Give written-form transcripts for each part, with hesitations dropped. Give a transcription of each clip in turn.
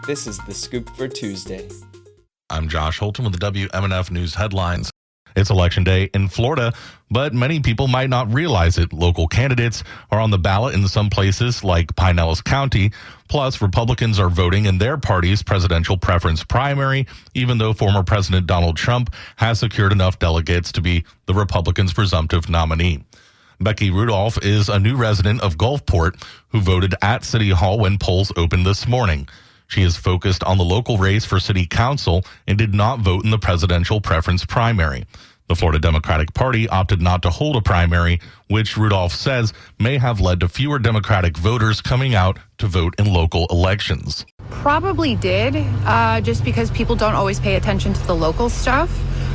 This is The Scoop for Tuesday. I'm Josh Holton with the WMNF News headlines. It's Election Day in Florida, but many people might not realize it. Local candidates are on the ballot in some places like Pinellas County. Plus, Republicans are voting in their party's presidential preference primary, even though former President Donald Trump has secured enough delegates to be the Republicans' presumptive nominee. Becky Rudolph is a new resident of Gulfport who voted at City Hall when polls opened this morning. She is focused on the local race for city council and did not vote in the presidential preference primary. The Florida Democratic Party opted not to hold a primary, which Rudolph says may have led to fewer Democratic voters coming out to vote in local elections. Probably did, just because people don't always pay attention to the local stuff,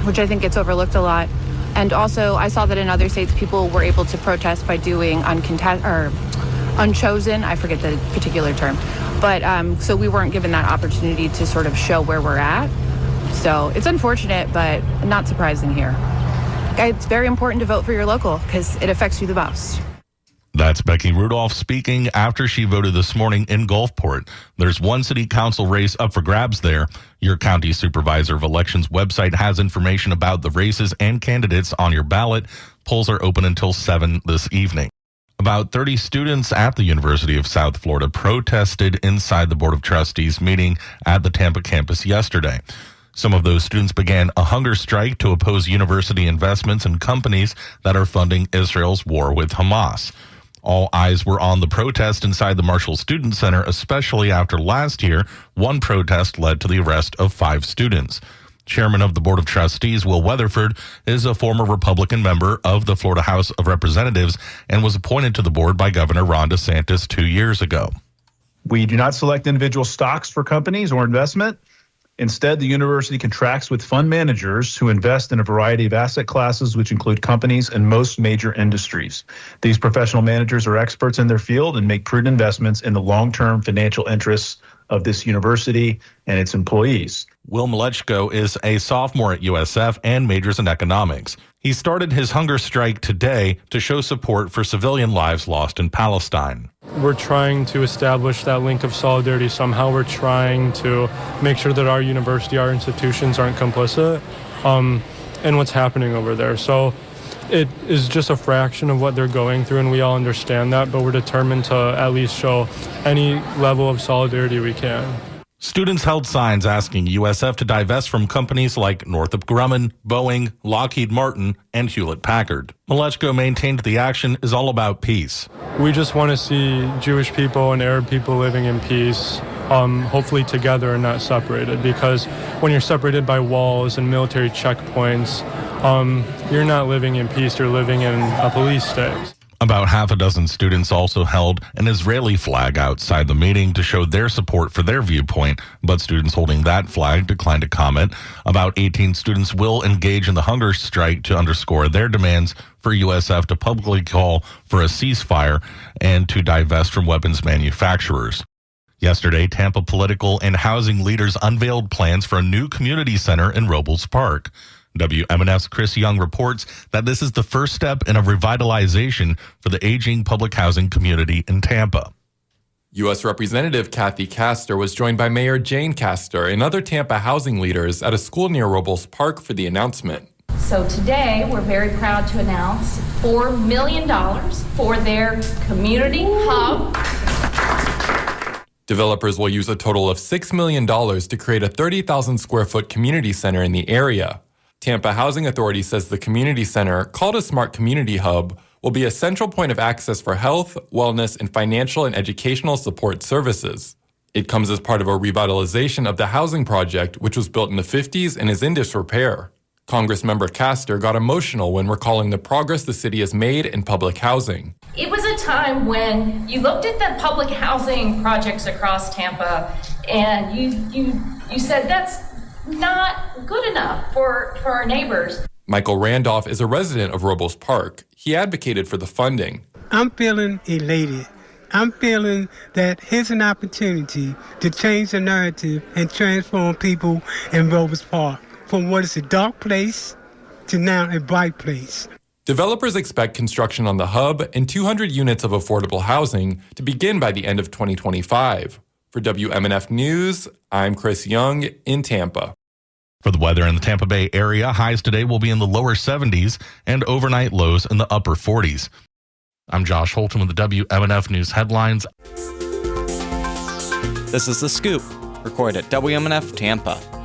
which I think gets overlooked a lot. And also, I saw that in other states, people were able to protest by doing unchosen, I forget the particular term, but so we weren't given that opportunity to sort of show where we're at. So it's unfortunate, but not surprising here. It's very important to vote for your local because it affects you the most. That's Becky Rudolph speaking after she voted this morning in Gulfport. There's one city council race up for grabs there. Your county supervisor of elections website has information about the races and candidates on your ballot. Polls are open until 7 this evening. About 30 students at the University of South Florida protested inside the Board of Trustees meeting at the Tampa campus yesterday. Some of those students began a hunger strike to oppose university investments in companies that are funding Israel's war with Hamas. All eyes were on the protest inside the Marshall Student Center, especially after last year, one protest led to the arrest of 5 students. Chairman of the Board of Trustees, Will Weatherford, is a former Republican member of the Florida House of Representatives and was appointed to the board by Governor Ron DeSantis 2 years ago. We do not select individual stocks for companies or investment. Instead, the university contracts with fund managers who invest in a variety of asset classes, which include companies in most major industries. These professional managers are experts in their field and make prudent investments in the long-term financial interests of this university and its employees. Will Malechko is a sophomore at USF and majors in economics. He started his hunger strike today to show support for civilian lives lost in Palestine. We're trying to establish that link of solidarity somehow. We're trying to make sure that our university, our institutions aren't complicit in what's happening over there. So it is just a fraction of what they're going through, and we all understand that, but we're determined to at least show any level of solidarity we can. Students held signs asking USF to divest from companies like Northrop Grumman, Boeing, Lockheed Martin, and Hewlett-Packard. Malechko maintained the action is all about peace. We just want to see Jewish people and Arab people living in peace, hopefully together and not separated, because when you're separated by walls and military checkpoints, you're not living in peace, you're living in a police state. About half a dozen students also held an Israeli flag outside the meeting to show their support for their viewpoint, but students holding that flag declined to comment. About 18 students will engage in the hunger strike to underscore their demands for USF to publicly call for a ceasefire and to divest from weapons manufacturers. Yesterday, Tampa political and housing leaders unveiled plans for a new community center in Robles Park. WMNF's Chris Young reports that this is the first step in a revitalization for the aging public housing community in Tampa. U.S. Representative Kathy Castor was joined by Mayor Jane Castor and other Tampa housing leaders at a school near Robles Park for the announcement. So today, we're very proud to announce $4 million for their community hub. Developers will use a total of $6 million to create a 30,000 square foot community center in the area. Tampa Housing Authority says the community center, called a Smart Community Hub, will be a central point of access for health, wellness, and financial and educational support services. It comes as part of a revitalization of the housing project, which was built in the 50s and is in disrepair. Congressmember Castor got emotional when recalling the progress the city has made in public housing. It was a time when you looked at the public housing projects across Tampa and you said that's not good enough for our neighbors. Michael Randolph is a resident of Robles Park. He advocated for the funding. I'm feeling elated. I'm feeling that here's an opportunity to change the narrative and transform people in Robles Park from what is a dark place to now a bright place. Developers expect construction on the hub and 200 units of affordable housing to begin by the end of 2025. For WMNF News, I'm Chris Young in Tampa. For the weather in the Tampa Bay area, highs today will be in the lower 70s and overnight lows in the upper 40s. I'm Josh Holton with the WMNF News headlines. This is The Scoop, recorded at WMNF Tampa.